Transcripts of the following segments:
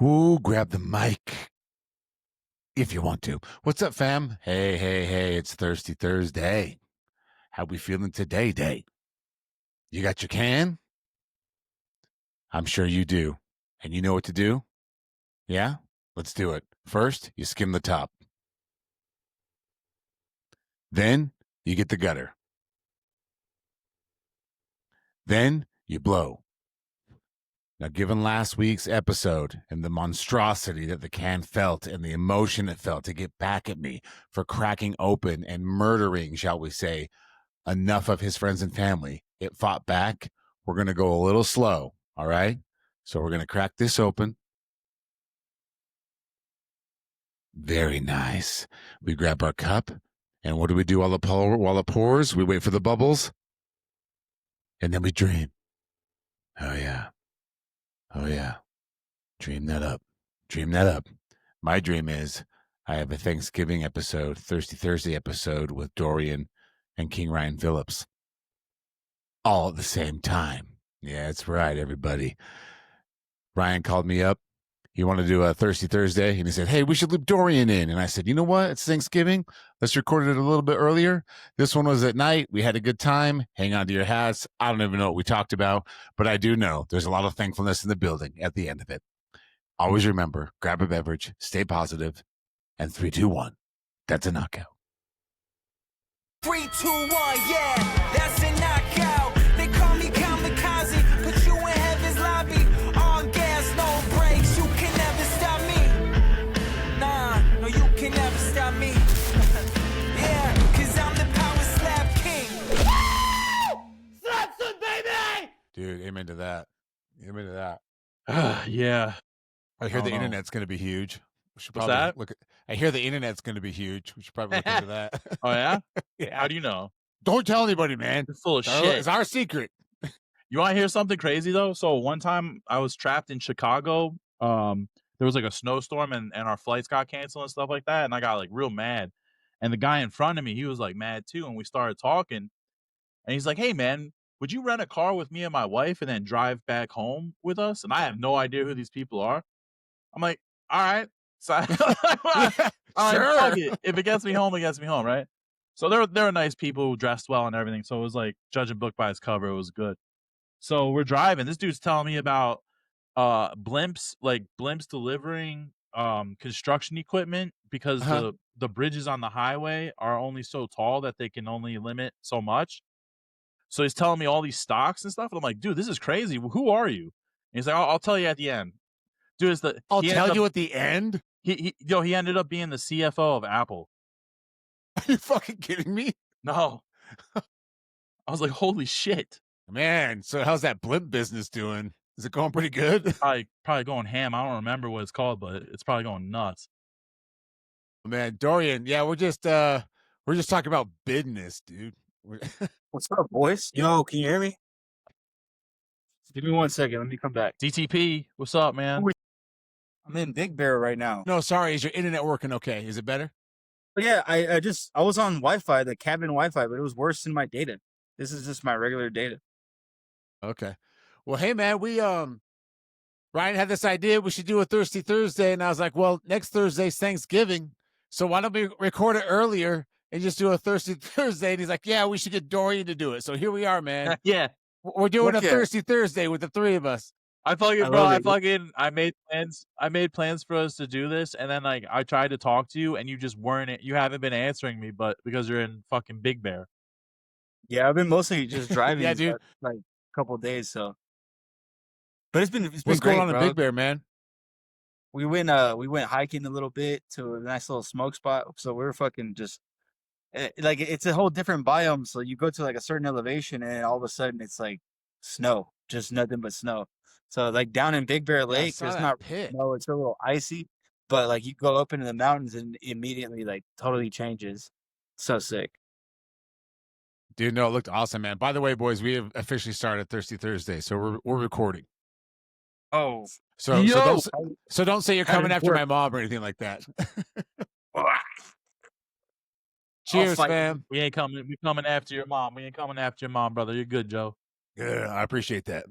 Ooh, grab the mic if you want to. What's up, fam? Hey, it's Thirsty Thursday. How we feeling today, day? You got your can? I'm sure you do. And you know what to do? Yeah? Let's do it. First, you skim the top. Then, you get the gutter. Then, you blow. Now, given last week's episode and the monstrosity that the can felt and the emotion it felt to get back at me for cracking open and murdering, shall we say, enough of his friends and family, it fought back. We're going to go a little slow. All right. So we're going to crack this open. Very nice. We grab our cup. And what do we do while it pours? We wait for the bubbles. And then we dream. Oh, yeah. Oh, yeah. Dream that up. Dream that up. My dream is I have a Thanksgiving episode, Thirsty Thursday episode with Dorian and King Ryan Phillips all at the same time. Yeah, that's right, everybody. Ryan called me up. He wanted to do a Thirsty Thursday, and he said, hey, we should loop Dorian in. And I said, you know what? It's Thanksgiving. Let's record it a little bit earlier. This one was at night. We had a good time. Hang on to your hats. I don't even know what we talked about, but I do know there's a lot of thankfulness in the building at the end of it. Always remember, grab a beverage, stay positive, and 3, 2, 1. That's a knockout. 3, 2, 1, yeah, that's a knockout. They call me kamikaze, put you in heaven's lobby. On gas, no brakes, you can never stop me. Nah, no, you can never stop me. Yeah, cause I'm the power slap king. Slap some, baby! Dude, amen to that. Amen to that. Yeah. I hear the internet's going to be huge. We should What's probably that? look at, I hear the internet's going to be huge. We should probably look into that. Oh, yeah? Yeah. How do you know? Don't tell anybody, man. It's full of shit. It's our secret. You want to hear something crazy, though? So one time I was trapped in Chicago. There was like a snowstorm and our flights got canceled and stuff like that. And I got like real mad. And the guy in front of me, he was like mad too. And we started talking. And he's like, hey, man, would you rent a car with me and my wife and then drive back home with us? And I have no idea who these people are. I'm like, all right. So I'm like, fuck it. If it gets me home, it gets me home, right? So they're nice people who dressed well and everything. So it was like, judge a book by its cover. It was good. So we're driving. This dude's telling me about blimps delivering construction equipment because the bridges on the highway are only so tall that they can only limit so much. So he's telling me all these stocks and stuff. And I'm like, dude, this is crazy. Who are you? And he's like, I'll tell you at the end. Dude, I'll tell you at the end? He ended up being the CFO of Apple. Are you fucking kidding me? No. I was like, holy shit. Man, so how's that blimp business doing? Is it going pretty good? Probably going ham. I don't remember what it's called, but it's probably going nuts. Man, Dorian, yeah, we're just talking about business, dude. What's up, boys? Yo, can you hear me? Give me 1 second. Let me come back. DTP, what's up, man? I'm in Big Bear right now. No, sorry. Is your internet working okay? Is it better? But yeah, I was on Wi-Fi, the cabin Wi-Fi, but it was worse than my data. This is just my regular data. Okay. Well, hey, man, Ryan had this idea we should do a Thirsty Thursday, and I was like, well, next Thursday's Thanksgiving, so why don't we record it earlier and just do a Thirsty Thursday? And he's like, yeah, we should get Dorian to do it. So here we are, man. Yeah. We're doing a Thirsty Thursday with the three of us. I made plans for us to do this, and then like I tried to talk to you, and you haven't been answering me, but because you're in fucking Big Bear. Yeah, I've been mostly just driving. Yeah, dude. Like a couple of days, so. But it's been What's great, going on bro. in Big Bear, man? We went hiking a little bit to a nice little smoke spot. So we were fucking just like it's a whole different biome. So you go to like a certain elevation, and all of a sudden it's like snow, just nothing but snow. So like down in Big Bear Lake, there's not snow. It's a little icy, but like you go up into the mountains and immediately like totally changes. So sick. Dude, no, it looked awesome, man. By the way, boys, we have officially started Thirsty Thursday, so we're recording. Oh, so don't say you're coming after my mom or anything like that. Cheers, fam. We're coming after your mom. We ain't coming after your mom, brother. You're good, Joe. Yeah, I appreciate that.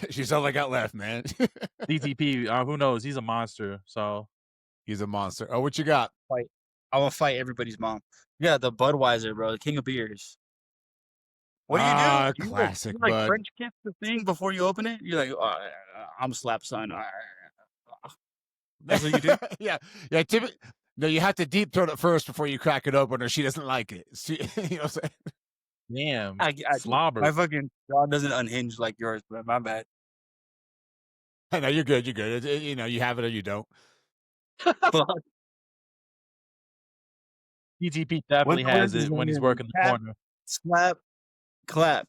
She's all I got left, man. DTP, who knows? He's a monster. So He's a monster. Oh, what you got? Fight. I will fight everybody's mom. Yeah, the Budweiser, bro, the king of beers. What do? Classic You like bud. French kiss the thing before you open it? You're like, I'm slap son. That's what you do? Yeah. No, you have to deep throat it first before you crack it open, or she doesn't like it. You know what I'm saying? damn, I slobber. my fucking jaw doesn't unhinge like yours, but my bad. No, you're good. You're good. You have it or you don't. Fuck. DTP definitely What has is it when he's name? working the Tap, corner. slap, clap.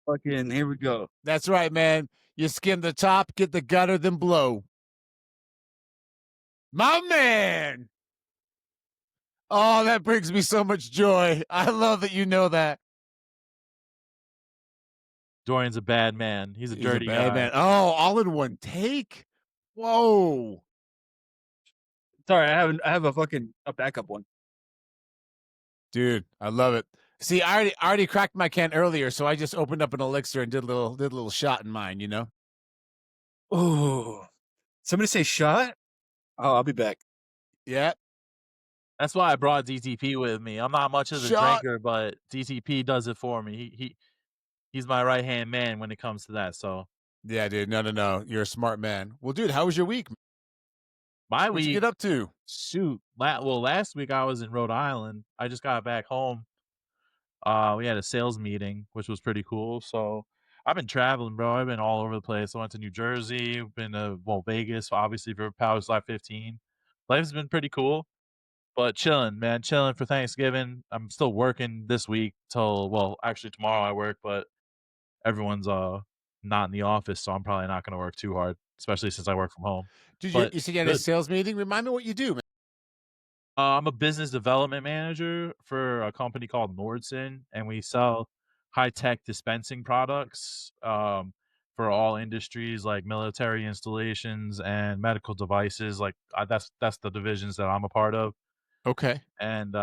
Fucking here we go. That's right, man. You skim the top, get the gutter, then blow. My man. Oh, that brings me so much joy. I love that you know that. Dorian's a bad man. He's a dirty bad guy. man. Oh, all in one take. Whoa. Sorry, I have a backup one. Dude, I love it. See, I already cracked my can earlier, so I just opened up an elixir and did a little shot in mine, you know? Oh, somebody say shot? Oh, I'll be back. Yeah. That's why I brought DTP with me. I'm not much of a Shot. drinker, but DTP does it for me. He's my right hand man when it comes to that. So Yeah, dude. No. You're a smart man. Well, dude, how was your week? my What'd you week, get up to? shoot. Last week I was in Rhode Island. I just got back home. We had a sales meeting, which was pretty cool. So I've been traveling, bro. I've been all over the place. I went to New Jersey, been to Vegas, obviously for Power's Life 15. Life's been pretty cool, but chilling, man, chilling for Thanksgiving. I'm still working this week till actually tomorrow I work, but everyone's not in the office, so I'm probably not going to work too hard, especially since I work from home. Dude, But you said you had a good. sales meeting? Remind me what you do, man. I'm a business development manager for a company called Nordson, and we sell high-tech dispensing products for all industries like military installations and medical devices. Like that's the divisions that I'm a part of. Okay. And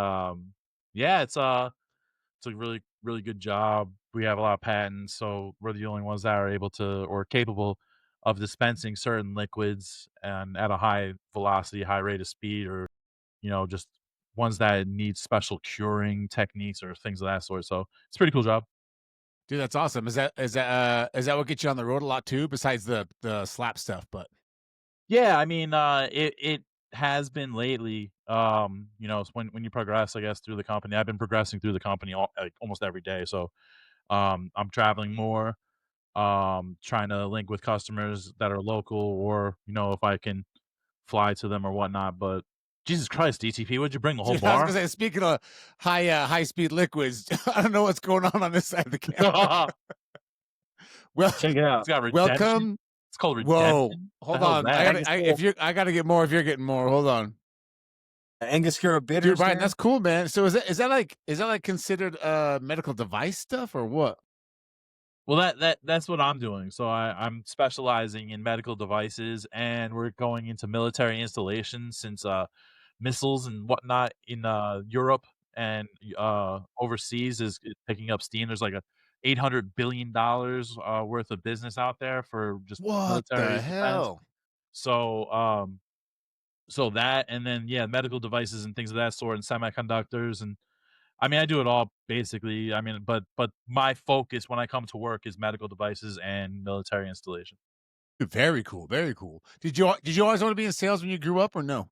yeah, it's a really really good job. We have a lot of patents, so we're the only ones that are able to or capable of dispensing certain liquids and at a high velocity, high rate of speed, or just ones that need special curing techniques or things of that sort. So it's a pretty cool job. Dude, that's awesome. Is that what gets you on the road a lot too, besides the slap stuff? But Yeah, I mean, it has been lately. It's when you progress, I guess, through the company. I've been progressing through the company almost every day. So I'm traveling more, trying to link with customers that are local, or if I can fly to them or whatnot. But Jesus Christ, DTP, would you bring the whole dude, I was bar? gonna say, speaking of high speed liquids, I don't know what's going on this side of the camera. Well, Check it out. It's got redemption. welcome. It's called redemption. Whoa, The hold hell's on. that? I gotta get more if you're getting more. Hold on. Angostura bitters. Dude, Brian, man. that's cool, man. So is that like considered medical device stuff or what? Well, that's what I'm doing. So I'm specializing in medical devices, and we're going into military installations since missiles and whatnot in Europe and overseas is picking up steam. There's like a $800 billion worth of business out there for just What military the defense. hell? So that, and then yeah, medical devices and things of that sort, and semiconductors, and I mean I do it all basically. I mean, but my focus when I come to work is medical devices and military installation. Very cool. Very cool. Did you always want to be in sales when you grew up or no?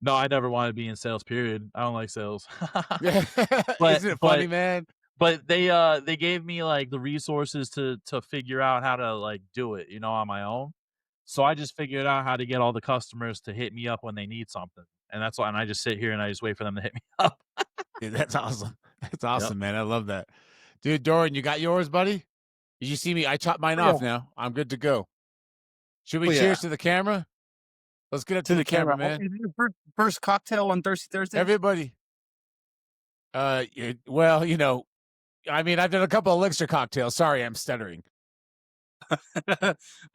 No, I never wanted to be in sales. Period. I don't like sales. Yeah. But Isn't it funny, man? but they gave me like the resources to figure out how to like do it, on my own. So I just figured out how to get all the customers to hit me up when they need something. And that's why, and I just sit here and I just wait for them to hit me up. Dude, that's awesome. That's Yep. awesome, man. I love that. Dude, Dorian, you got yours, buddy? Did you see me? I chopped mine off now. I'm good to go. Should we cheers to the camera? Let's get up to the camera, man. First cocktail on Thirsty Thursday. Everybody. Well, I mean, I've done a couple elixir cocktails. Sorry, I'm stuttering. All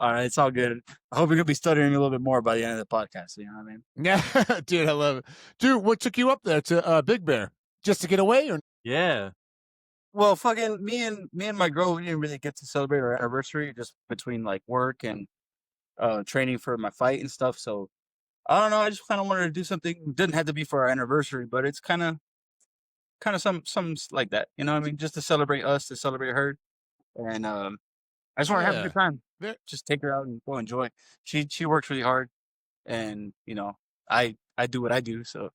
right, it's all good. I hope you're gonna be stuttering a little bit more by the end of the podcast. You know what I mean? Yeah, dude, I love it. Dude, what took you up there to Big Bear? Just to get away, or Yeah. Well, fucking me and my girl, we didn't really get to celebrate our anniversary just between like work and training for my fight and stuff. So I don't know. I just kind of wanted to do something. It didn't have to be for our anniversary, but it's kind of some like that. You know what I mean? Just to celebrate us, to celebrate her, and I just want to have a Yeah. good time. Ve- Just take her out and go enjoy. She works really hard, and I do what I do. So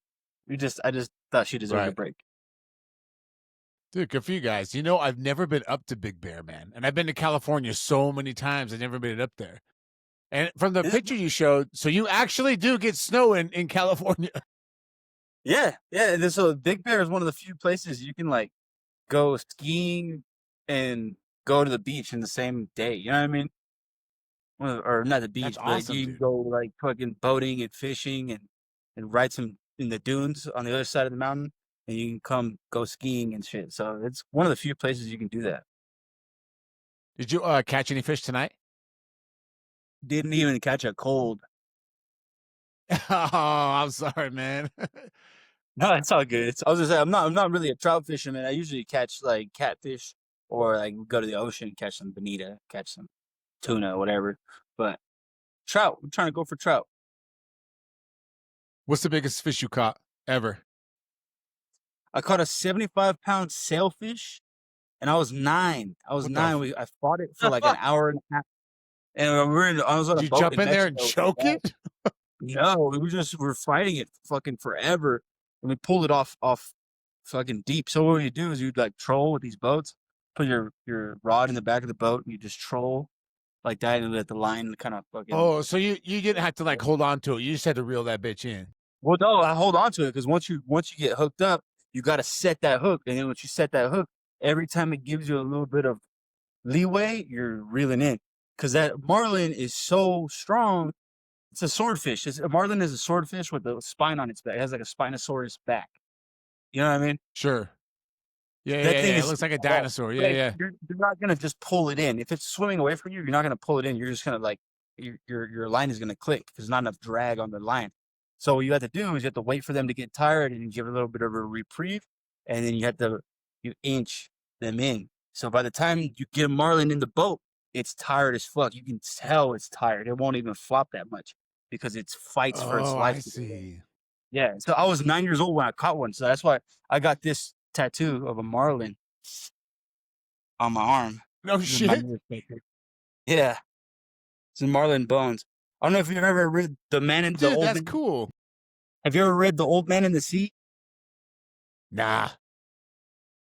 I just thought she deserved a Right. break. Dude, good for you guys. You know, I've never been up to Big Bear, man. And I've been to California so many times. I've never been up there. And from the picture you showed, so you actually do get snow in California. Yeah, yeah. So Big Bear is one of the few places you can like go skiing and go to the beach in the same day. You know what I mean? Well, or not the beach, That's but awesome, you can dude. go like fucking boating and fishing and ride some in the dunes on the other side of the mountain, and you can come go skiing and shit. So it's one of the few places you can do that. Did you catch any fish tonight? Didn't even catch a cold. Oh, I'm sorry, man. No, it's all good. I was gonna say I'm not really a trout fisherman. I usually catch like catfish or like go to the ocean, catch some bonita, catch some tuna, whatever. But trout, I'm trying to go for trout. What's the biggest fish you caught ever? I caught a 75-pound sailfish, and I was 9. I was What the 9. I fought it for like an hour and a half, and I was on a Did you boat jump in in there and Mexico. choke it? No, we were fighting it fucking forever, and we pulled it off fucking deep. So what you do is you'd like troll with these boats, put your rod in the back of the boat, and you just troll like that, and let the line kind of fucking. Oh, so you didn't have to like hold on to it. You just had to reel that bitch in. Well, no, I hold on to it because once you get hooked up, you got to set that hook, and then once you set that hook, every time it gives you a little bit of leeway, you're reeling in because that marlin is so strong. It's a swordfish. A marlin is a swordfish with a spine on its back. It has like a spinosaurus back. You know what I mean? Sure. Yeah, That yeah, thing yeah. It is looks like a small. dinosaur. Yeah, Like, yeah. you're not gonna just pull it in. If it's swimming away from you, you're not gonna pull it in. You're just gonna like your line is gonna click because there's not enough drag on the line. So what you have to do is you have to wait for them to get tired and you give a little bit of a reprieve, and then you inch them in. So by the time you get a marlin in the boat, it's tired as fuck. You can tell it's tired. It won't even flop that much because it fights for its Oh, life. I see. Yeah. So I was 9 years old when I caught one. So that's why I got this tattoo of a marlin on my arm. No This is my shit. newest tattoo. Yeah. It's in marlin bones. I don't know if you've ever read Dude, that's cool. Have you ever read The Old Man in the Sea? Nah.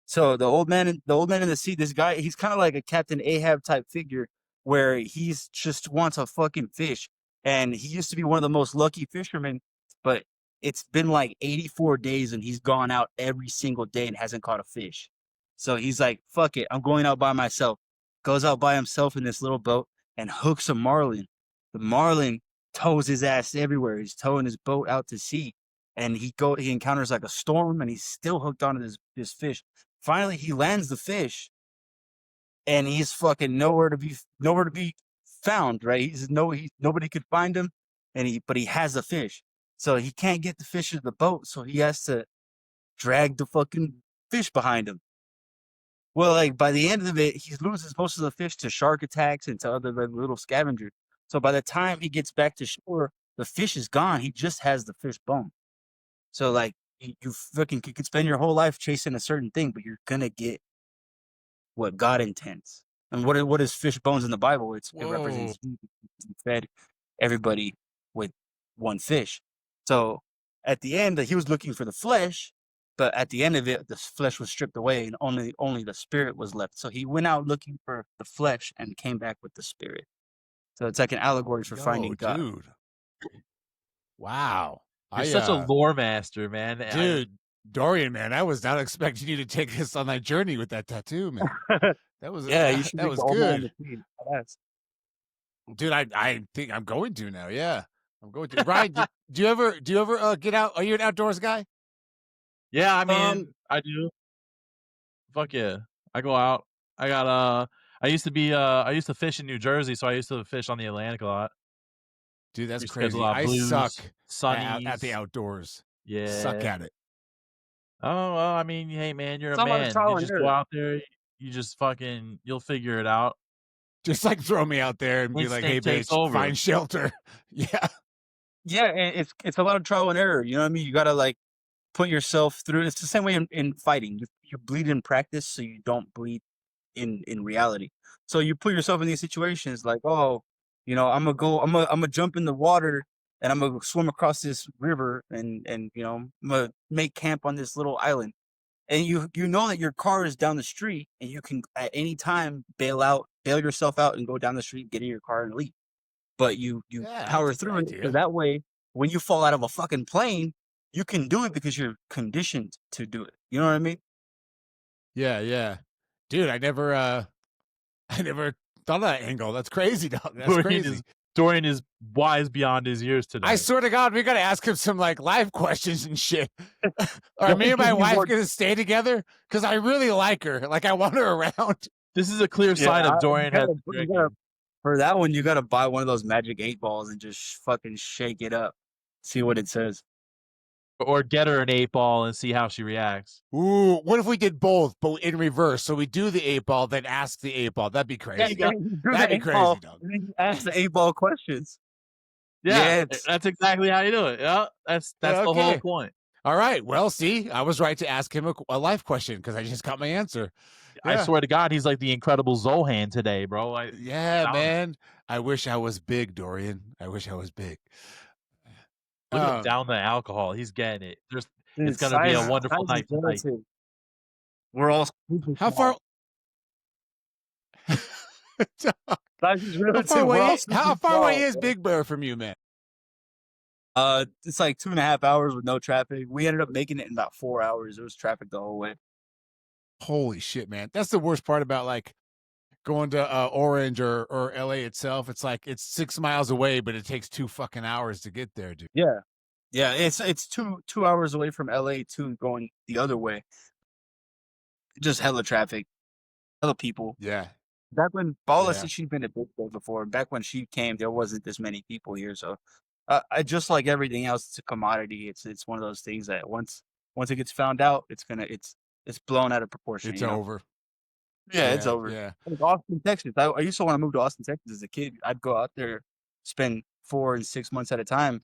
So the old man in the sea, this guy, he's kind of like a Captain Ahab type figure where he's just wants a fucking fish. And he used to be one of the most lucky fishermen, but it's been like 84 days and he's gone out every single day and hasn't caught a fish. So he's like, fuck it, I'm going out by myself. Goes out by himself in this little boat and hooks a marlin. The marlin tows his ass everywhere. He's towing his boat out to sea. And he encounters like a storm and he's still hooked onto this fish. Finally, he lands the fish, and he's fucking nowhere to be found. Right? Nobody could find him, but he has the fish, so he can't get the fish into the boat. So he has to drag the fucking fish behind him. Well, like by the end of it, he loses most of the fish to shark attacks and to other like, little scavengers. So by the time he gets back to shore, the fish is gone. He just has the fish bone. So like you fucking could spend your whole life chasing a certain thing, but you're gonna get what God intends. And what is fish bones in the Bible? It represents he fed everybody with one fish. So at the end, he was looking for the flesh, but at the end of it, the flesh was stripped away and only the spirit was left. So he went out looking for the flesh and came back with the spirit. So it's like an allegory for finding God. Dude. Wow. You're such a lore master, man. Dude, Dorian, man, I was not expecting you to take us on that journey with that tattoo, man. That was Yeah, you should that read was The Old Man good. in the Sea. Badass. Dude, I think I'm going to now. Yeah. I'm going to. Ryan, do you ever get out? Are you an outdoors guy? Yeah, I mean, I do. Fuck yeah. I go out. I used to fish in New Jersey, so I used to fish on the Atlantic a lot. Dude, that's Used to catch a crazy. lot of I blues, suck sunnies. at the outdoors. Yeah. Suck at it. Oh, well, I mean, hey, man, you're It's a a lot of man. You trial and just go error. out there, you just fucking you'll figure it out. Just like throw me out there and be like, "Hey, Instinct takes bitch, over. find shelter." Yeah. Yeah, and it's a lot of trial and error. You know what I mean? You gotta like put yourself through. It's the same way in fighting. You bleed in practice, so you don't bleed in reality. So you put yourself in these situations like, oh, you know, I'm gonna jump in the water and I'm gonna swim across this river and you know, I'm gonna make camp on this little island. And you know that your car is down the street and you can at any time bail yourself out and go down the street, get in your car and leave. But you Yeah, that's power a good through it so idea. that way when you fall out of a fucking plane, you can do it because you're conditioned to do it. You know what I mean? Yeah, yeah. Dude, I never thought of that angle. That's crazy, dog. That's Dorian crazy. is Dorian is wise beyond his years today. I swear to God, we gotta ask him some like life questions and shit. Are me and my wife gonna stay together? Because I really like her. Like I want her around. This is a clear sign of Dorian has been drinking. For that one, you gotta buy one of those magic 8 balls and just fucking shake it up. See what it says. Or get her an 8-ball and see how she reacts. Ooh, what if we did both, but in reverse? So we do the 8-ball, then ask the 8-ball. That'd be crazy. That'd be crazy, dog. Ask the 8-ball questions. Yeah, Yes. that's exactly how you do it. Yeah, that's the whole Okay. point. All right. Well, see, I was right to ask him a life question because I just got my answer. I Yeah. swear to God, he's like the Incredible Zohan today, bro. Yeah, Found it. man. I wish I was big, Dorian. I wish I was big. Look at him down the alcohol. He's getting it. It's Dude, gonna be a size- wonderful size night is tonight. relative. We're all super How small. far? Size is How relative. far We're all away? super How far away small, is bro. Big Bear from you, man? It's like 2.5 hours with no traffic. We ended up making it in about 4 hours. There was traffic the whole way. Holy shit, man! That's the worst part about like going to Orange or LA itself. It's like it's 6 miles away, but it takes 2 fucking hours to get there, dude. Yeah. Yeah, it's 2 hours away from LA too, going the other way. Just hella traffic, hella people. Yeah. Back when Paula Yeah. said she'd been to Big Bear before, back when she came, there wasn't this many people here. So, I just like everything else, it's a commodity. It's one of those things that once it gets found out, it's blown out of proportion. It's you know? over. Yeah, it's over. Yeah. Like Austin, Texas. I used to want to move to Austin, Texas as a kid. I'd go out there, spend 4 and 6 months at a time,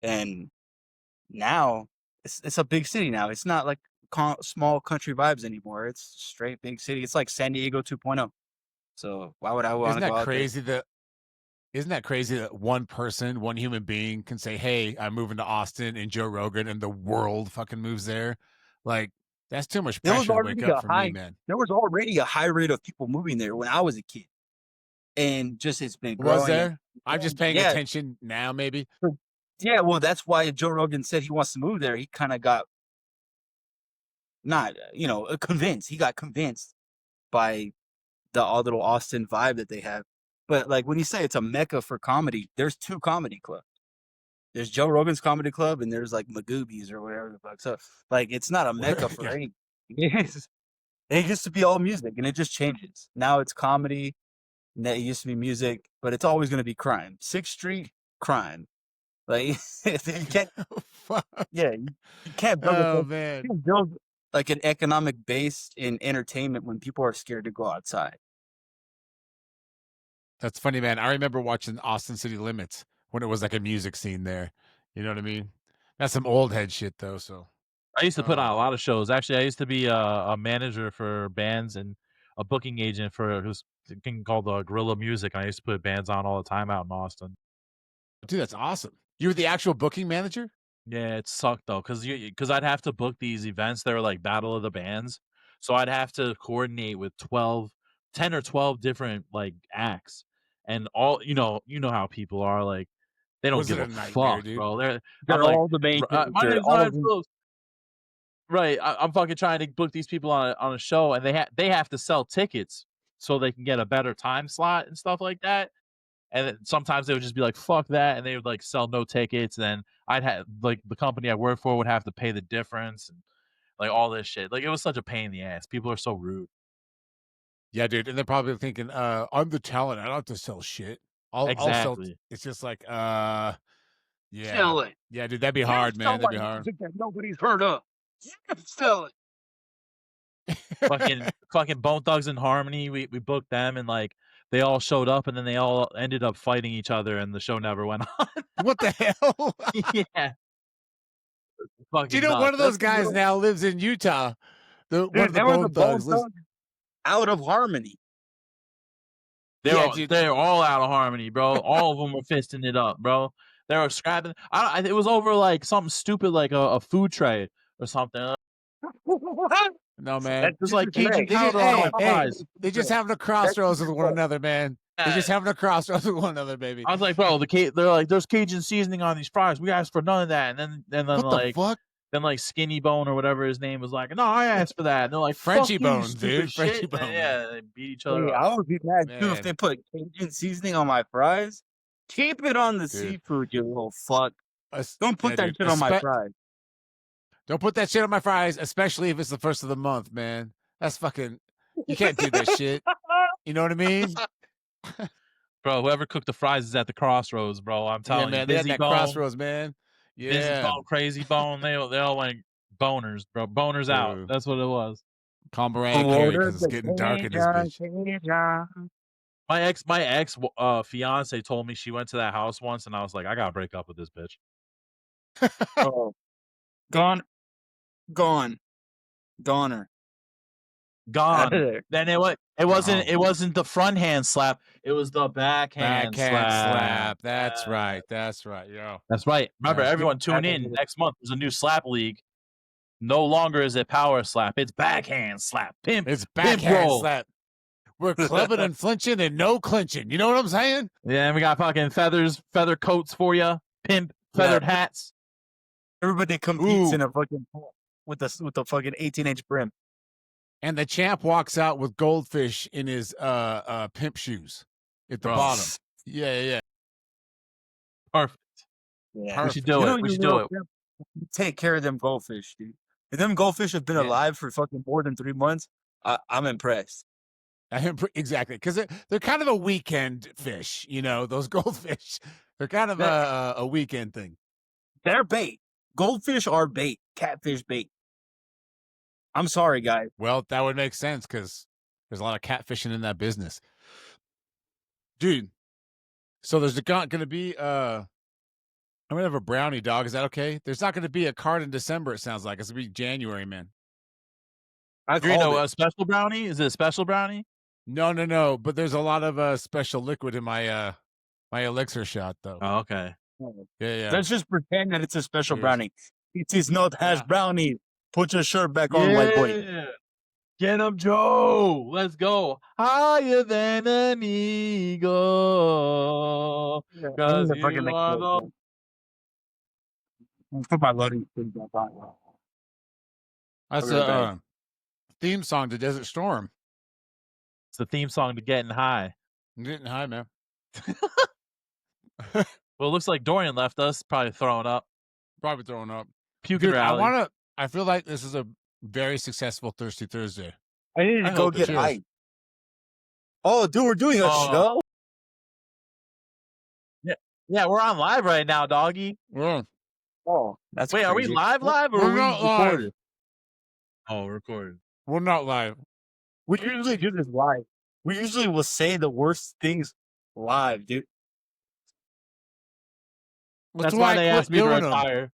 and now it's a big city now. It's not like small country vibes anymore. It's straight big city. It's like San Diego 2.0. So why would I want Isn't to go that out there? crazy that isn't that crazy that one person, one human being can say, "Hey, I'm moving to Austin," and Joe Rogan and the world fucking moves there? Like that's too much There was pressure to wake already up for me, man. there was already a high rate of people moving there when I was a kid, and just it's been growing. Was there? I'm just paying Yeah. attention now, maybe. Yeah, well, that's why Joe Rogan said he wants to move there. He kind of got not, convinced. He got convinced by the all little Austin vibe that they have. But like when you say it's a mecca for comedy, there's 2 comedy clubs. There's Joe Rogan's comedy club and there's like Magoobies or whatever the fuck. So like it's not a mecca for Yeah. any. It used to be all music and it just changes. Now it's comedy. It used to be music, but it's always going to be crime. 6th Street, crime. Like you can't. Fuck. Yeah, you can't build Oh man. you can't build like an economic base in entertainment when people are scared to go outside. That's funny, man. I remember watching Austin City Limits when it was like a music scene there. You know what I mean? That's some old head shit though, so I used to put on a lot of shows. Actually, I used to be a manager for bands and a booking agent for who's a thing called Guerrilla Music. I used to put bands on all the time out in Austin. dude, that's awesome. You were the actual booking manager? Yeah, it sucked though, because I'd have to book these events that were like Battle of the Bands. So I'd have to coordinate with 10 or 12 different like acts. And all you know how people are like they don't Was give it a a nightmare, fuck, dude? bro. They're I'm like, all the main my character. name's All Ryan of them. Phillips. Right, I'm fucking trying to book these people on a show, and they have to sell tickets so they can get a better time slot and stuff like that. And then sometimes they would just be like, "Fuck that," and they would like sell no tickets. And then I'd have like the company I work for would have to pay the difference and like all this shit. Like it was such a pain in the ass. People are so rude. Yeah, dude. And they're probably thinking, I'm the talent. I don't have to sell shit. I'll sell. Exactly. It's just like, Sell yeah. it. Yeah, dude, that'd be hard, man. That'd be hard. Music that nobody's heard of. Still, fucking Bone Thugs and Harmony. We booked them and like they all showed up and then they all ended up fighting each other and the show never went on. What the hell? Yeah. Fucking Do you know nuts. one of those That's the guys real- now lives in Utah? One dude, of they the were the Bone Bone Thugs lives. Thugs out of harmony. They're Yeah, all, dude. they're all out of harmony, bro. All of them were fisting it up, bro. They were scrapping. It was over like something stupid like a food tray or something. No, man. That's Just like stupid, Cajun hey. They just, powder on hey, my hey, fries. they just having a crossroads with one another, man. They just having a crossroads with one another, baby. I was like, bro, they're like, there's Cajun seasoning on these fries. We asked for none of that. And then What like, the fuck? then like Skinny Bone or whatever his name was like, no, I asked for that. And they're like, Frenchie fuck you, Bones, stupid dude. shit. Frenchie Bone, And yeah, they beat each Hey, other up. I would be mad too Man. if they put Cajun seasoning on my fries. Keep it on the seafood, you little fuck. Don't put that shit on my fries. Don't put that shit on my fries, especially if it's the first of the month, man. That's fucking. You can't do that shit. You know what I mean? Bro, whoever cooked the fries is at the crossroads, bro. I'm telling yeah, man. you. They had Busy that Bone, crossroads, man. Busy Yeah. Bone, Crazy Bone. They all went boners, bro. Boners out. True. That's what it was. Call Mariah Carey because it's getting dark in this bitch. My ex fiance told me she went to that house once, and I was like, I gotta break up with this bitch. Oh. Goner. Gone. Then it wasn't the front hand slap. It was the backhand slap. That's right. That's right. Yo. That's right. Remember, That's- everyone tune in next month. There's a new slap league. No longer is it power slap. It's backhand slap. Pimp. It's Pimp backhand roll. slap. We're clubbing and flinching and no clinching. You know what I'm saying? Yeah, and we got fucking feather coats for you. Pimp feathered hats. Everybody competes Ooh. in a fucking with the fucking 18-inch brim. And the champ walks out with goldfish in his pimp shoes at the bottom. Yeah. Perfect. Yeah. We should do it. We should do it. Take care of them goldfish, dude. If them goldfish have been alive for fucking more than 3 months, I'm impressed. Exactly, because they're kind of a weekend fish, you know, those goldfish. They're kind of a weekend thing. They're bait. Goldfish are bait. Catfish bait. I'm sorry, guys. Well, that would make sense because there's a lot of catfishing in that business. Dude, so there's going to be, I'm going to have a brownie, dog. Is that okay? There's not going to be a card in December, it sounds like. It's going to be January, man. You know a special brownie? Is it a special brownie? No. But there's a lot of special liquid in my my elixir shot, though. Oh, okay. Yeah. Let's just pretend that it's a special brownie. It is not hash brownie. Put your shirt back on, white boy. Get him, Joe. Let's go. Higher than an eagle. Put my loading screen back on. That's a theme song to Desert Storm. It's the theme song to Getting High. I'm getting high, man. Well, it looks like Dorian left us, probably throwing up. Probably throwing up. Puking rally. I feel like this is a very successful Thirsty Thursday. I need to go get high. Oh, dude, we're doing a show? Yeah, we're on live right now, doggy. Yeah. Oh, that's Wait, crazy. are we live or We're are we not live. recorded? Oh, recorded. We're not live. We usually do this live. We usually will say the worst things live, dude. That's why they asked me to retire.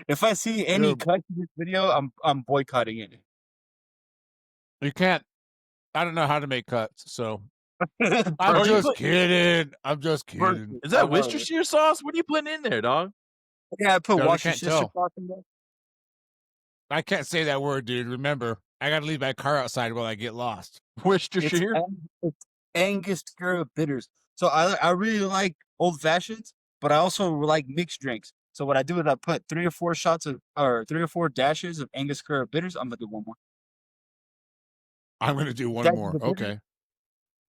If I see any cut to this video, I'm boycotting it. You can't. I don't know how to make cuts, so I'm just kidding. I'm just kidding. Is that Worcestershire sauce? What are you putting in there, dog? Yeah, I put No, Worcestershire sauce in there. I can't say that word, dude. Remember, I got to leave my car outside while I get lost. Worcestershire? It's Angostura bitters. So I really like old fashions, but I also like mixed drinks. So what I do is I put 3 or 4 dashes of Angostura bitters. I'm gonna do one more. I'm gonna do one more. Okay.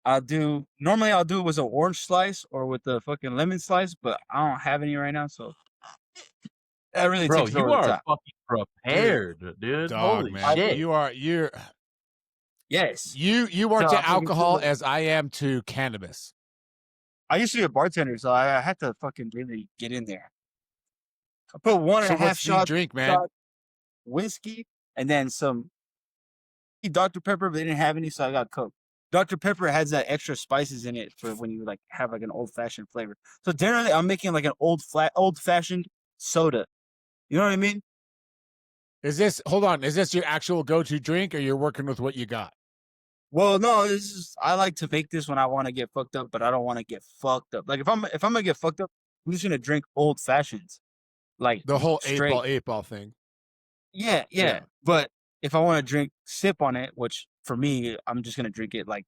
I'll do it with an orange slice or with the fucking lemon slice, but I don't have any right now, so that really takes over you the are top. fucking prepared, dude. Dog, Holy man. shit. You're Yes. You are No, to alcohol as I am to cannabis. I used to be a bartender, so I had to fucking really get in there. I put one and So a half what's the drink, man? whiskey and then some Dr. Pepper, but they didn't have any, so I got Coke. Dr. Pepper has that extra spices in it for when you like have like an old fashioned flavor. So generally, I'm making like an old fashioned soda. You know what I mean? Hold on, is this your actual go-to drink, or you're working with what you got? Well, no, this is I like to make this when I want to get fucked up, but I don't want to get fucked up. Like if I'm gonna get fucked up, I'm just gonna drink old fashions, like The whole straight. eight ball thing. Yeah. Yeah. But if I want to drink sip on it, which for me, I'm just gonna drink it like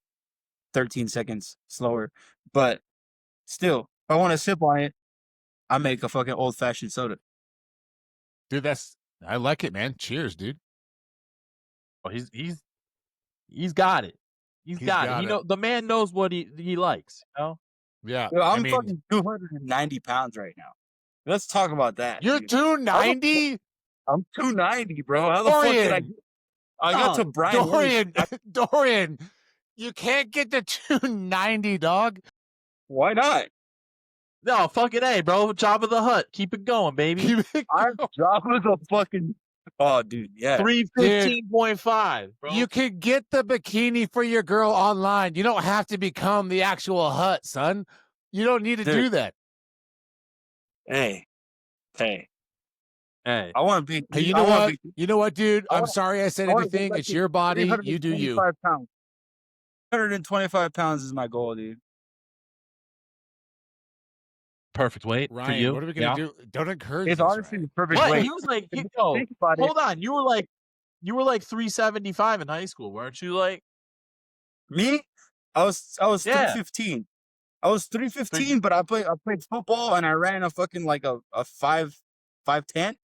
13 seconds slower. But still, if I want to sip on it, I make a fucking old fashioned soda. Dude, I like it, man. Cheers, dude. Oh, he's got it. He's got it. got He it. know the man knows what he likes. You know. Yeah. Yo, I'm I mean, fucking 290 pounds right now. Let's talk about that. you're dude. 290? I'm 290, bro. How the fuck did Dorian! I got to Brian. Dorian, Dorian, you can't get to 290, dog. Why not? No, fucking A, bro. Job of the Hut. Keep it going, baby. I'm dropping the fucking. Oh, dude, yeah. 315.5, bro. You can get the bikini for your girl online. You don't have to become the actual hut, son. You don't need to Dude. do that. Hey. Hey. I want to be. Hey, you know what? You know what, dude? I'm sorry I said I wanna anything. get It's your body. You do you. 325 pounds. 125 pounds is my goal, dude. Perfect weight for Ryan, you. what are we gonna do? Don't encourage It's this, honestly Ryan. the perfect What? weight. He was like, Think yo, about it. hold on. You were like 375 in high school, weren't you? Like Me? I was Yeah. 315. I was 315, but I played football and I ran a fucking like a 5'10".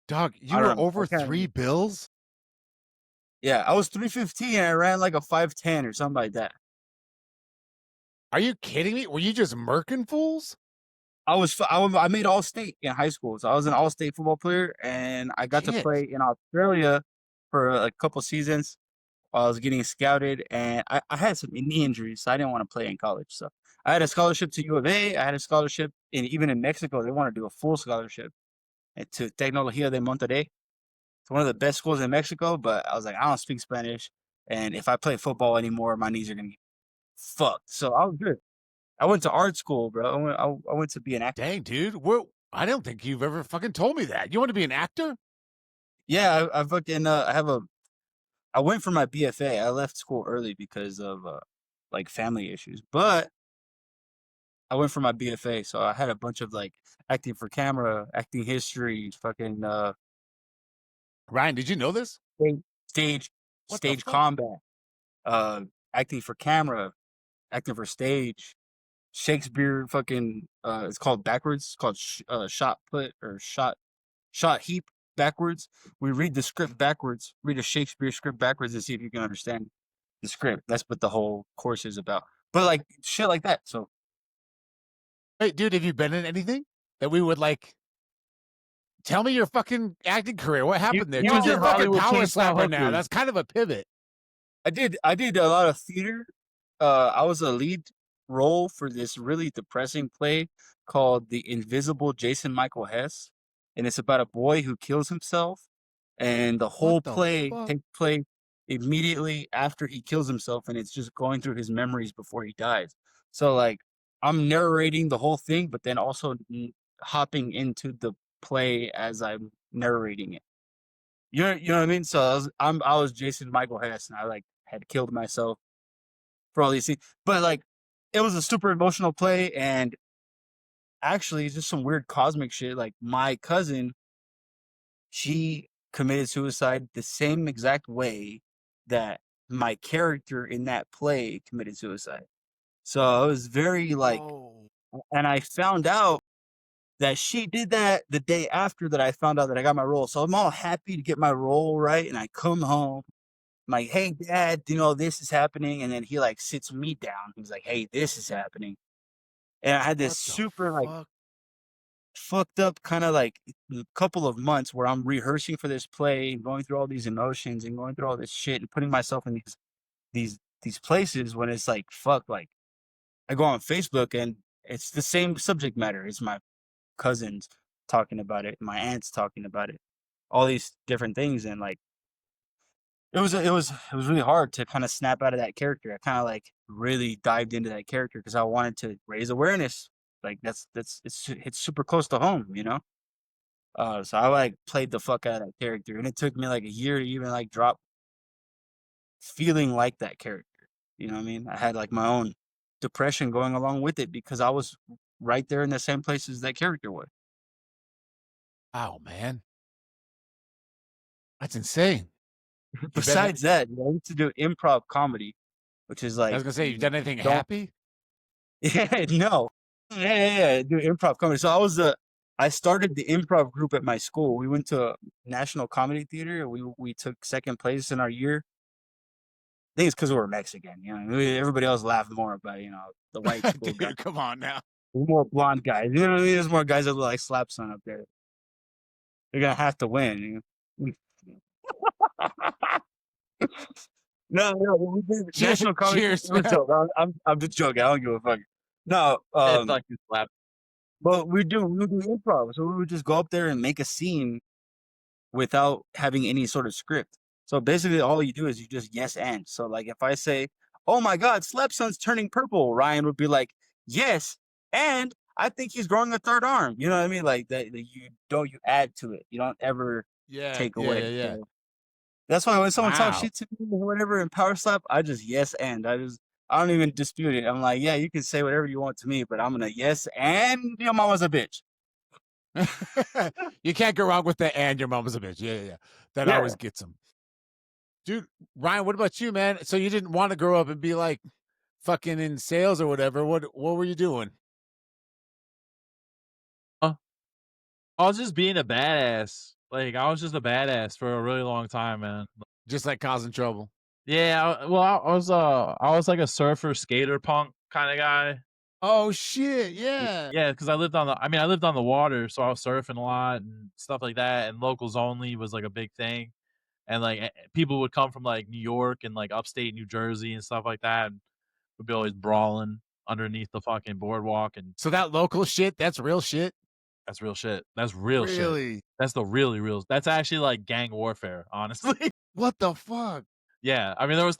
Dog, you I were don't know. over I can't 3 bills? Yeah, I was 315 and I ran like a 5'10" or something like that. Are you kidding me? Were you just murking fools? I made all-state in high school. So I was an all-state football player and I got to Shit. play in Australia for a couple seasons while I was getting scouted, and I had some knee injuries, so I didn't want to play in college. So I had a scholarship to U of A. I had a scholarship even in Mexico. They want to do a full scholarship to Tecnología de Monterrey. It's one of the best schools in Mexico, but I was like, I don't speak Spanish, and if I play football anymore, my knees are gonna get fucked. So I was good. I went to art school, bro. I went to be an actor. Dang, dude. I don't think you've ever fucking told me that. You want to be an actor? Yeah, I fucking I went for my BFA. I left school early because of like family issues, but I went for my BFA. So I had a bunch of like acting for camera, acting history, fucking Ryan, did you know this? stage What the stage fuck? combat, acting for camera, acting for stage, Shakespeare fucking it's called backwards. It's called shot put or shot heap backwards. We read the script backwards, read a Shakespeare script backwards and see if you can understand the script. That's what the whole course is about. But like shit like that. So Hey, dude, have you been in anything that we would like? Tell me your fucking acting career. What happened there? he Dude, was you're in a fucking Hollywood power Chainsaw slapper now. Hookers. That's kind of a pivot. I did a lot of theater. I was a lead role for this really depressing play called The Invisible Jason Michael Hess. And it's about a boy who kills himself. And the whole the play fuck? takes place immediately after he kills himself, and it's just going through his memories before he dies. So like I'm narrating the whole thing, but then also hopping into the play as I'm narrating it. You know what I mean? So I was Jason Michael Hess, and I like had killed myself for all these things. But like it was a super emotional play, and actually it's just some weird cosmic shit. Like my cousin, she committed suicide the same exact way that my character in that play committed suicide. So I was very like, and I found out that she did that the day after that I found out that I got my role. So I'm all happy to get my role, right? And I come home, I'm like, hey, Dad, this is happening. And then he like sits me down. He's like, hey, this is happening. And I had this super like fucked up kind of like couple of months where I'm rehearsing for this play and going through all these emotions and going through all this shit and putting myself in these places when it's like, fuck, like I go on Facebook and it's the same subject matter. It's my cousins talking about it, my aunts talking about it, all these different things, and like it was really hard to kind of snap out of that character. I kind of like really dived into that character because I wanted to raise awareness. Like it's super close to home, you know. So I like played the fuck out of that character, and it took me like a year to even like drop feeling like that character. You know what I mean? I had like my own depression going along with it because I was right there in the same place as that character was. Wow, man. That's insane. You been Besides that, I used to do improv comedy, which is I was like gonna say, you've done anything don't happy? yeah, no. Yeah, do improv comedy. So I started the improv group at my school. We went to a national comedy theater. We took second place in our year. I think it's because we were Mexican, you know. Everybody else laughed more about, you know, the white school guys. Dude, come on now. More blonde guys. You know what I mean? There's more guys that look like slap son up there. They're gonna have to win. You know? No, we did national comedy. Cheers. It was a joke. I'm just joking. I don't give a fuck. No, It's like you slap. but we do improv. So we would just go up there and make a scene without having any sort of script. So basically, all you do is you just yes and. So like if I say, "Oh my God, Slepson's turning purple," Ryan would be like, "Yes, and I think he's growing a third arm." You know what I mean? Like that you add to it. You don't ever Yeah, take yeah, away. yeah, yeah. So that's why when someone talks Wow. shit to me or whatever in power slap, I just yes and. I don't even dispute it. I'm like, yeah, you can say whatever you want to me, but I'm gonna yes and your mama's a bitch. You can't go wrong with that, and your mom was a bitch. Yeah, yeah, yeah. That Yeah. always gets them. Dude, Ryan, what about you, man? So you didn't want to grow up and be like fucking in sales or whatever. What were you doing? I was just being a badass. Like, I was just a badass for a really long time, man. Just like causing trouble. Yeah, I was like a surfer, skater punk kinda guy. Oh shit, yeah. Yeah, because I lived on the water, so I was surfing a lot and stuff like that, and locals only was, like, a big thing, and, like, people would come from, like, New York and, like, upstate New Jersey and stuff like that, and we'd be always brawling underneath the fucking boardwalk, and So that local shit, that's real shit? that's real shit. That's real shit. Really? That's the really real that's actually, like, gang warfare, honestly. What the fuck? Yeah, I mean, there was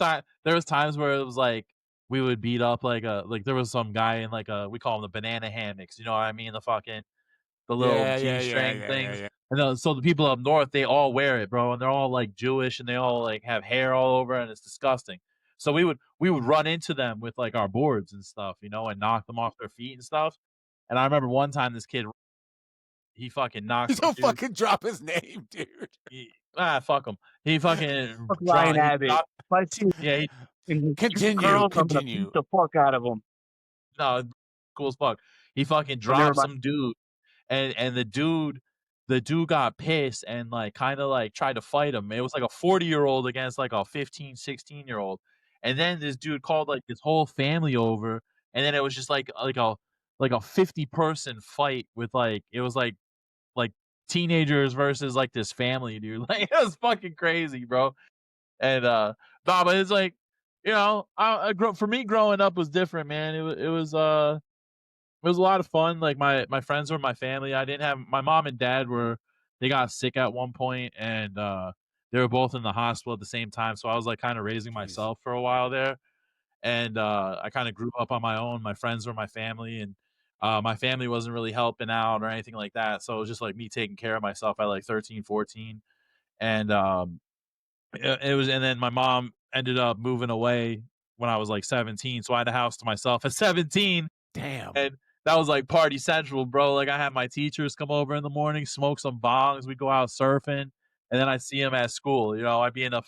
times where it was like we would beat up like there was some guy in like we call them the banana hammocks, you know what I mean? The little Yeah, yeah, yeah, G-string yeah, yeah, things. yeah. And so the people up north, they all wear it, bro, and they're all like Jewish and they all like have hair all over and it's disgusting. So we would run into them with like our boards and stuff, you know, and knock them off their feet and stuff. And I remember one time this kid he fucking knocked You some don't dude. fucking drop his name, dude. Fuck him. He fucking Fuck Ryan he Abbott. dropped, If I see yeah, he in his Continue, girls, I'm gonna continue. beat the fuck out of him. no, cool as fuck. He fucking But never dropped mind. some dude, and the dude got pissed and like kind of like tried to fight him. It was like a 40-year-old against like a 15, 16-year-old. And then this dude called like his whole family over, and then it was just like a 50-person fight with like it was like teenagers versus like this family, dude. Like it was fucking crazy, bro. And no, but it's like, you know, for me growing up was different, man. It was a lot of fun. Like my friends were my family. I didn't have my mom and dad they got sick at one point and they were both in the hospital at the same time. So I was like kind of raising Jeez. myself for a while there. And I kind of grew up on my own. My friends were my family and my family wasn't really helping out or anything like that. So it was just like me taking care of myself at like 13, 14. And it was and then my mom ended up moving away when I was like 17. So I had a house to myself at 17 Damn. and that was like party central, bro. Like I had my teachers come over in the morning, smoke some bongs, we'd go out surfing, and then I'd see him at school. You know, I'd be in a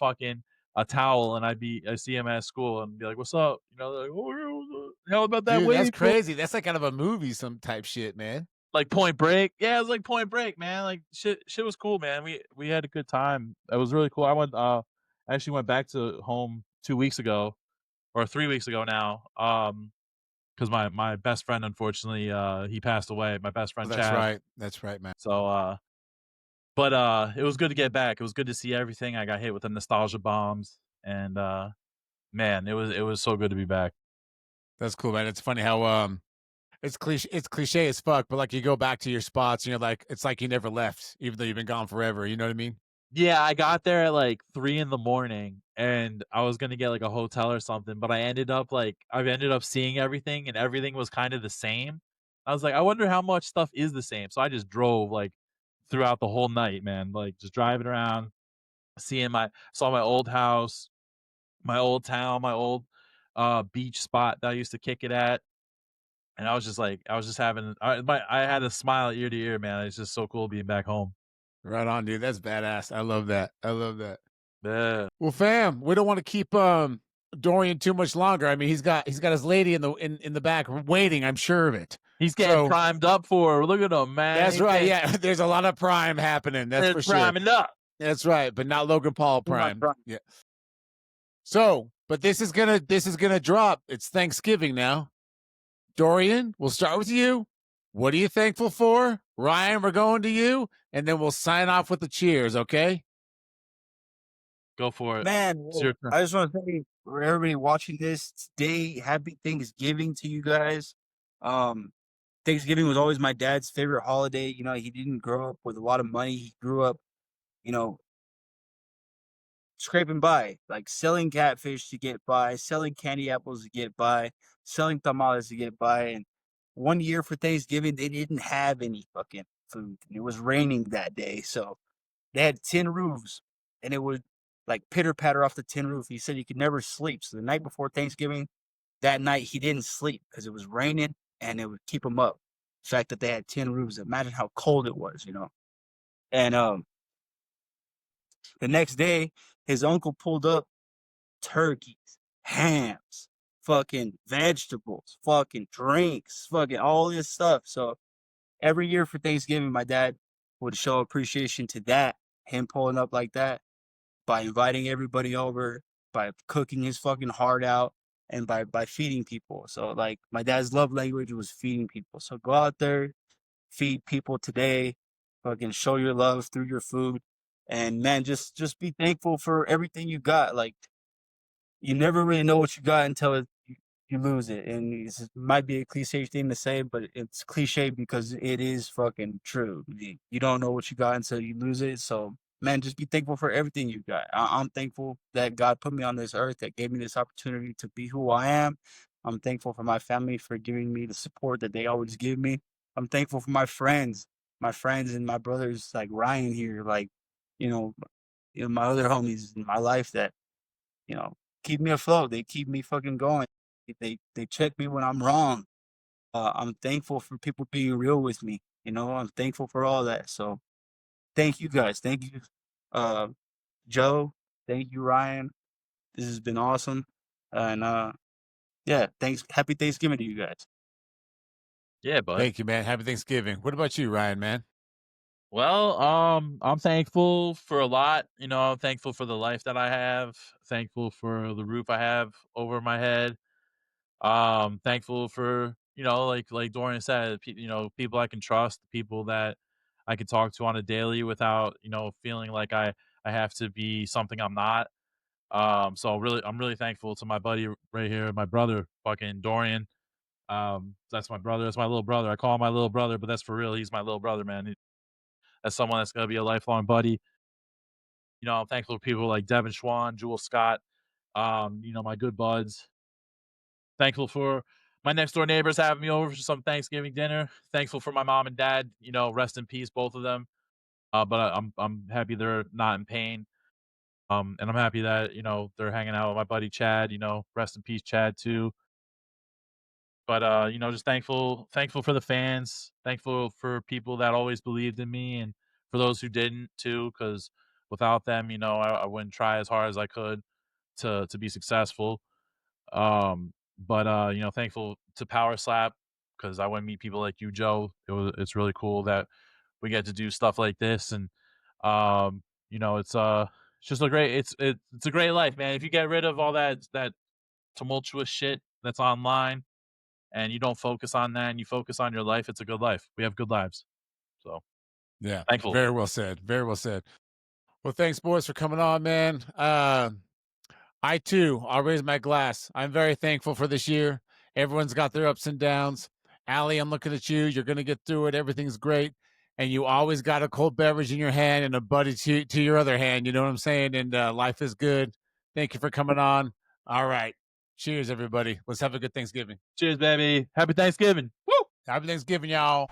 towel and I see him at school and be like, "What's up?" You know, like, "Oh, hell about that Dude, wave, that's bro." crazy. That's like kind of a movie, some type shit, man. Like Point Break. Yeah, it was like Point Break, man. Like shit was cool, man. We had a good time. It was really cool. I actually went back to home 2 weeks ago or 3 weeks ago now. Because my best friend, unfortunately, he passed away. My best Oh, friend that's Chad. right. That's right, man. So, but it was good to get back. It was good to see everything. I got hit with the nostalgia bombs, and man, it was so good to be back. That's cool, man. It's funny how it's cliche as fuck, but like you go back to your spots and you're like, it's like you never left, even though you've been gone forever. You know what I mean? Yeah, I got there at like 3 in the morning and I was gonna get like a hotel or something, but I ended up seeing everything and everything was kind of the same. I was like, I wonder how much stuff is the same. So I just drove like throughout the whole night, man. Like just driving around, saw my old house, my old town, my old beach spot that I used to kick it at. And I was just like, I was just having I had a smile ear to ear, man. It's just so cool being back home. Right on, dude. That's badass. I love that. I love that. Yeah. Well, fam, we don't want to keep Dorian too much longer. I mean, he's got his lady in the back waiting. I'm sure of it. He's getting primed up for her. Look at him, man. That's right. Yeah, there's a lot of prime happening. That's for sure. Priming up. That's right, but not Logan Paul prime. Yeah. So, but this is gonna drop. It's Thanksgiving now. Dorian, we'll start with you. What are you thankful for? Ryan, we're going to you, and then we'll sign off with the cheers. Okay. Go for it. Man, It's your turn. I just want to say for everybody watching this today, happy Thanksgiving to you guys. Thanksgiving was always my dad's favorite holiday. You know, he didn't grow up with a lot of money. He grew up, you know, scraping by, like selling catfish to get by, selling candy apples to get by, selling tamales to get by. And one year for Thanksgiving, they didn't have any fucking food. And it was raining that day. So they had tin roofs and it would like pitter patter off the tin roof. He said he could never sleep. So the night before Thanksgiving, that night he didn't sleep because it was raining and it would keep him up. The fact that they had tin roofs, imagine how cold it was, you know. And the next day, his uncle pulled up turkeys, hams, fucking vegetables, fucking drinks, fucking all this stuff. So every year for Thanksgiving, my dad would show appreciation to that, him pulling up like that, by inviting everybody over, by cooking his fucking heart out, and by feeding people. So like my dad's love language was feeding people. So go out there, feed people today, fucking show your love through your food. And man, just be thankful for everything you got. Like you never really know what you got until you lose it. And it might be a cliche thing to say, but it's cliche because it is fucking true. You don't know what you got until you lose it. So man, just be thankful for everything you got. I'm thankful that God put me on this earth, that gave me this opportunity to be who I am. I'm thankful for my family for giving me the support that they always give me. I'm thankful for my friends and my brothers like Ryan here, like, you know, my other homies in my life that, you know, keep me afloat. They keep me fucking going. They check me when I'm wrong. I'm thankful for people being real with me. You know, I'm thankful for all that. So thank you guys. Thank you, uh, Joe. Thank you, Ryan. This has been awesome. And yeah, thanks. Happy Thanksgiving to you guys. Yeah, bud. Thank you, man. Happy Thanksgiving. What about you, Ryan, man? Well, I'm thankful for a lot. You know, I'm thankful for the life that I have. Thankful for the roof I have over my head. Thankful for like Dorian said, people I can trust, people that I can talk to on a daily without feeling like I have to be something I'm not. So I'm really thankful to my buddy right here, my brother, fucking Dorian. That's my brother. That's my little brother. I call him my little brother, but that's for real. He's my little brother, man. That's someone that's gonna be a lifelong buddy. You know, I'm thankful for people like Devin Schwan, Jewel Scott, my good buds. Thankful for my next door neighbors having me over for some Thanksgiving dinner. Thankful for my mom and dad. You know, rest in peace, both of them. But I'm happy they're not in pain. And I'm happy that they're hanging out with my buddy Chad. You know, rest in peace, Chad too. But just thankful for the fans. Thankful for people that always believed in me, and for those who didn't too. Because without them, I wouldn't try as hard as I could to be successful. But thankful to Power Slap because I want to meet people like you, Joe. It's really cool that we get to do stuff like this, and it's just it's a great life, man. If you get rid of all that tumultuous shit that's online, and you don't focus on that, and you focus on your life, it's a good life. We have good lives, so Yeah, thankful. very well said. Very well said. Well, thanks, boys, for coming on, man. I too, I'll raise my glass. I'm very thankful for this year. Everyone's got their ups and downs. Allie, I'm looking at you. You're going to get through it. Everything's great. And you always got a cold beverage in your hand and a buddy to your other hand. You know what I'm saying? And life is good. Thank you for coming on. All right. Cheers, everybody. Let's have a good Thanksgiving. Cheers, baby. Happy Thanksgiving. Woo! Happy Thanksgiving, y'all.